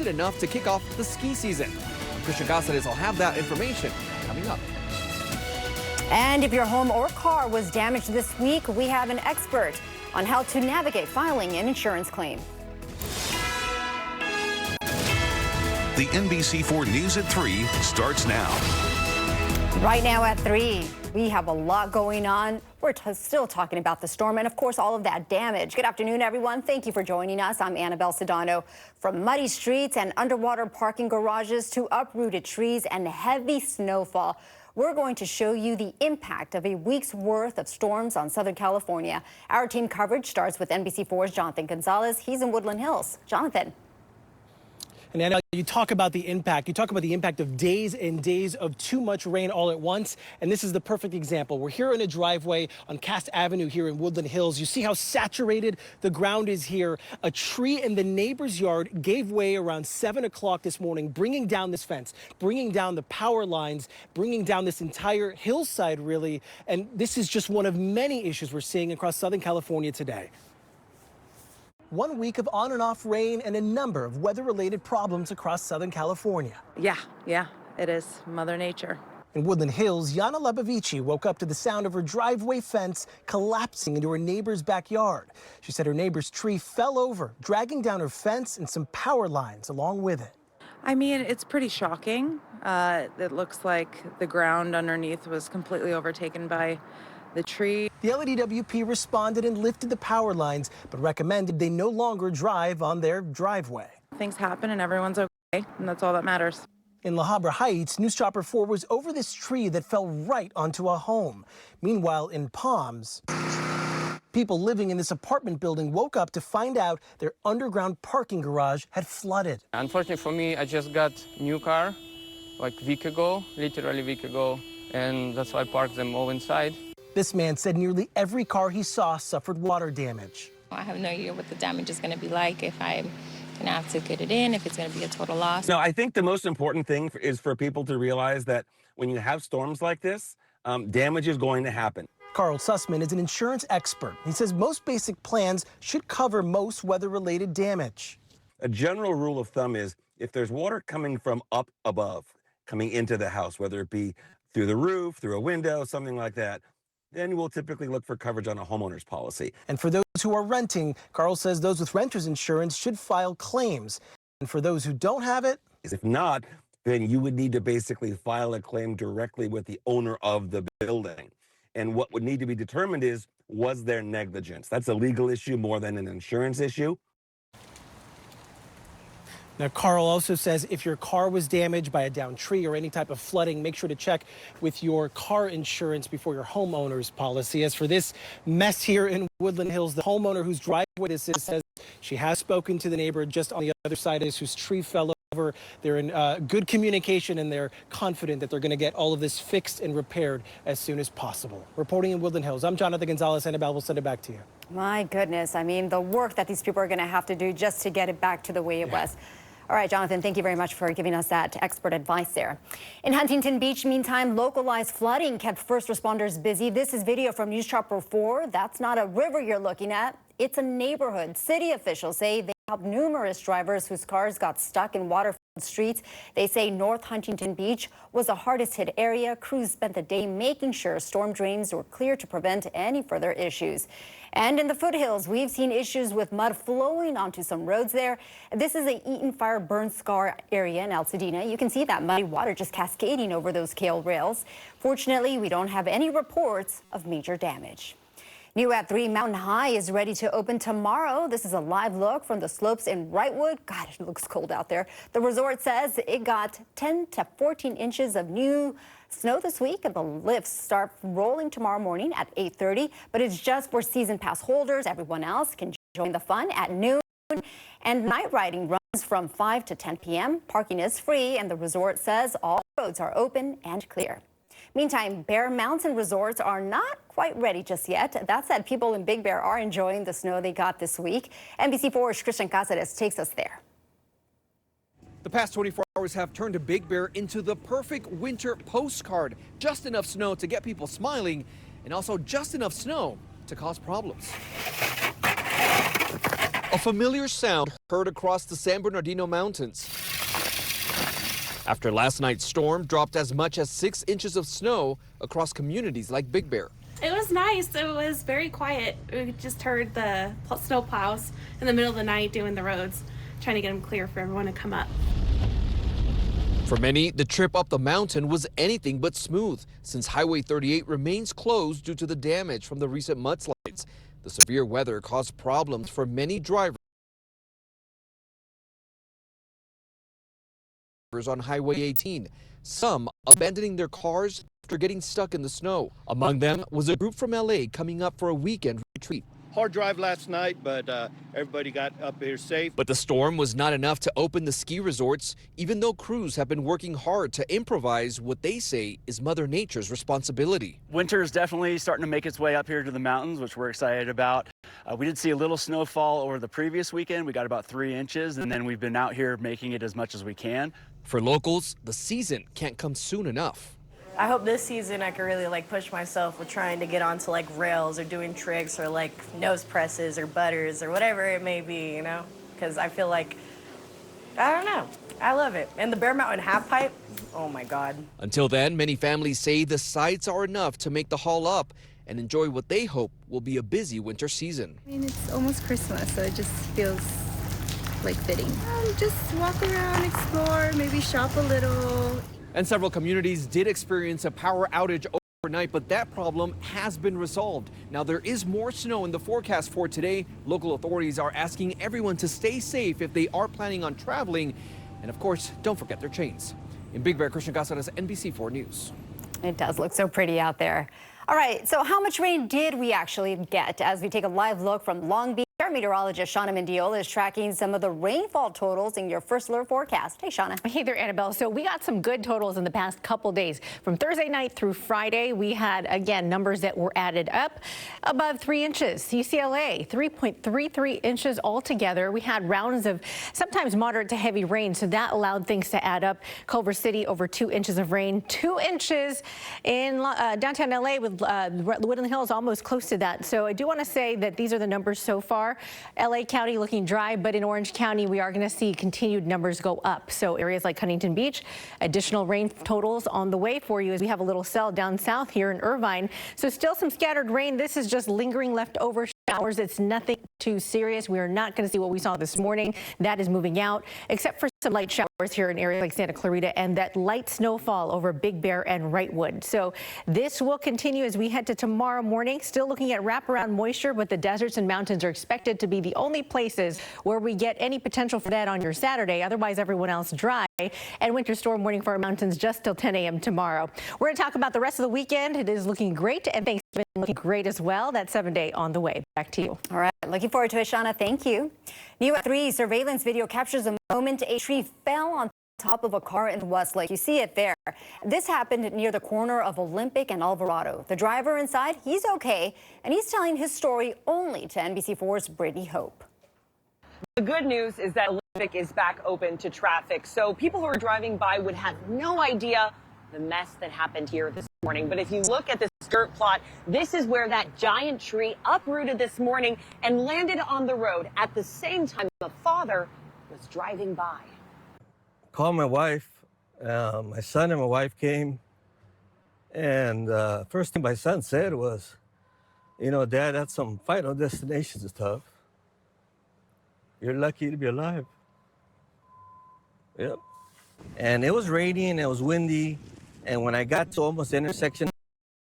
it enough to kick off the ski season? Christian Cáceres will have that information coming up. And if your home or car was damaged this week, we have an expert on how to navigate filing an insurance claim. The NBC4 News at 3 starts now. Right now at 3, we have a lot going on. We're still talking about the storm and, of course, all of that damage. Good afternoon, everyone. Thank you for joining us. I'm Annabelle Sedano. From muddy streets and underwater parking garages to uprooted trees and heavy snowfall, we're going to show you the impact of a week's worth of storms on Southern California. Our team coverage starts with NBC4's Jonathan Gonzalez. He's in Woodland Hills. Jonathan. And Anna, you talk about the impact. You talk about the impact of days and days of too much rain all at once. And this is the perfect example. We're here in a driveway on Cass Avenue here in Woodland Hills. You see how saturated the ground is here. A tree in the neighbor's yard gave way around 7 o'clock this morning, bringing down this fence, bringing down the power lines, bringing down this entire hillside, really. And this is just one of many issues we're seeing across Southern California today. 1 week of on and off rain and a number of weather-related problems across Southern California. Yeah, it is Mother Nature. In Woodland Hills, Yana Lebavici woke up to the sound of her driveway fence collapsing into her neighbor's backyard. She said her neighbor's tree fell over, dragging down her fence and some power lines along with it. I mean, it's pretty shocking. It looks like the ground underneath was completely overtaken by the tree. The LADWP responded and lifted the power lines, but recommended they no longer drive on their driveway. Things happen and everyone's okay, and that's all that matters. In La Habra Heights, News Chopper 4 was over this tree that fell right onto a home. Meanwhile, in Palms, people living in this apartment building woke up to find out their underground parking garage had flooded. Unfortunately for me, I just got new car like a week ago, literally a week ago, and that's why I parked them all inside. This man said nearly every car he saw suffered water damage. I have no idea what the damage is going to be like, if I'm going to have to get it in, if it's going to be a total loss. No, I think the most important thing is for people to realize that when you have storms like this, damage is going to happen. Carl Sussman is an insurance expert. He says most basic plans should cover most weather-related damage. A general rule of thumb is if there's water coming from up above, coming into the house, whether it be through the roof, through a window, something like that, then we'll typically look for coverage on a homeowner's policy. And for those who are renting, Carl says those with renter's insurance should file claims. And for those who don't have it, if not, then you would need to basically file a claim directly with the owner of the building. And what would need to be determined is, was there negligence? That's a legal issue more than an insurance issue. Now, Carl also says if your car was damaged by a downed tree or any type of flooding, make sure to check with your car insurance before your homeowner's policy. As for this mess here in Woodland Hills, the homeowner whose driveway this is says she has spoken to the neighbor just on the other side of this whose tree fell over. They're in good communication and they're confident that they're going to get all of this fixed and repaired as soon as possible. Reporting in Woodland Hills, I'm Jonathan Gonzalez. Annabelle, we'll send it back to you. My goodness. I mean, the work that these people are going to have to do just to get it back to the way it was. All right, Jonathan, thank you very much for giving us that expert advice there. In Huntington Beach, meantime, localized flooding kept first responders busy. This is video from News Chopper 4. That's not a river you're looking at. It's a neighborhood. City officials say they helped numerous drivers whose cars got stuck in water-filled streets. They say North Huntington Beach was the hardest hit area. Crews spent the day making sure storm drains were clear to prevent any further issues. And in the foothills, we've seen issues with mud flowing onto some roads there. This is a Eaton Fire burn scar area in Altadena. You can see that muddy water just cascading over those scale rails. Fortunately, we don't have any reports of major damage. New at 3, Mountain High is ready to open tomorrow. This is a live look from the slopes in Wrightwood. God, it looks cold out there. The resort says it got 10 to 14 inches of new snow this week, and the lifts start rolling tomorrow morning at 8:30. But it's just for season pass holders. Everyone else can join the fun at noon. And night riding runs from 5 to 10 p.m. Parking is free, and the resort says all roads are open and clear. Meantime, Bear Mountain resorts are not quite ready just yet. That said, people in Big Bear are enjoying the snow they got this week. NBC4's Christian Cáceres takes us there. The past 24 hours have turned Big Bear into the perfect winter postcard. Just enough snow to get people smiling, and also just enough snow to cause problems. A familiar sound heard across the San Bernardino Mountains after last night's storm dropped as much as 6 inches of snow across communities like Big Bear. It was nice. It was very quiet. We just heard the snow plows in the middle of the night doing the roads, trying to get them clear for everyone to come up. For many, the trip up the mountain was anything but smooth, since Highway 38 remains closed due to the damage from the recent mudslides. The severe weather caused problems for many drivers on Highway 18, some abandoning their cars after getting stuck in the snow. Among them was a group from LA coming up for a weekend retreat. Hard drive last night, but everybody got up here safe. But the storm was not enough to open the ski resorts, even though crews have been working hard to improvise what they say is Mother Nature's responsibility. Winter is definitely starting to make its way up here to the mountains, which we're excited about. We did see a little snowfall over the previous weekend. We got about 3 inches, and then we've been out here making it as much as we can. For locals, the season can't come soon enough. I hope this season I can really push myself with trying to get onto rails or doing tricks or nose presses or butters or whatever it may be, because I feel I don't know, I love it. And the Bear Mountain half pipe, oh my God. Until then, many families say the sights are enough to make the haul up and enjoy what they hope will be a busy winter season. I mean, it's almost Christmas, so it just feels fitting. Just walk around, explore, maybe shop a little. And several communities did experience a power outage overnight, but that problem has been resolved. Now there is more snow in the forecast for today. Local authorities are asking everyone to stay safe if they are planning on traveling. And of course, don't forget their chains. In Big Bear, Christian Casares, NBC4 News. It does look so pretty out there. All right, so how much rain did we actually get? As we take a live look from Long Beach, our meteorologist Shauna Mendiola is tracking some of the rainfall totals in your first alert forecast. Hey, Shauna. Hey there, Annabelle. So we got some good totals in the past couple days. From Thursday night through Friday, we had, again, numbers that were added up above 3 inches. UCLA, 3.33 inches altogether. We had rounds of sometimes moderate to heavy rain, so that allowed things to add up. Culver City, over 2 inches of rain. 2 inches in downtown LA with Woodland Hills almost close to that. So I do want to say that these are the numbers so far. LA County looking dry, but in Orange County, we are going to see continued numbers go up. So areas like Huntington Beach, additional rain totals on the way for you as we have a little cell down south here in Irvine. So still some scattered rain. This is just lingering leftover showers. It's nothing too serious. We are not going to see what we saw this morning. That is moving out, except for some light showers here in areas like Santa Clarita and that light snowfall over Big Bear and Wrightwood. So this will continue as we head to tomorrow morning. Still looking at wraparound moisture, but the deserts and mountains are expected to be the only places where we get any potential for that on your Saturday. Otherwise, everyone else dry. And winter storm warning for our mountains just till 10 a.m. tomorrow. We're going to talk about the rest of the weekend. It is looking great, and Thanksgiving looking great as well. That 7-day on the way. Back to you. All right. Looking forward to it, Shauna. Thank you. New at 3 surveillance video captures the moment a tree fell on top of a car in Westlake. You see it there. This happened near the corner of Olympic and Alvarado. The driver inside, he's okay, and he's telling his story only to NBC4's Brittany Hope. The good news is that Olympic is back open to traffic, so people who are driving by would have no idea the mess that happened here this morning. But if you look at this dirt plot, this is where that giant tree uprooted this morning and landed on the road at the same time the father was driving by. Called my wife. My son and my wife came, and first thing my son said was, Dad, that's some Final Destination stuff. You're lucky to be alive. Yep. And it was raining, it was windy, and when I got to almost the intersection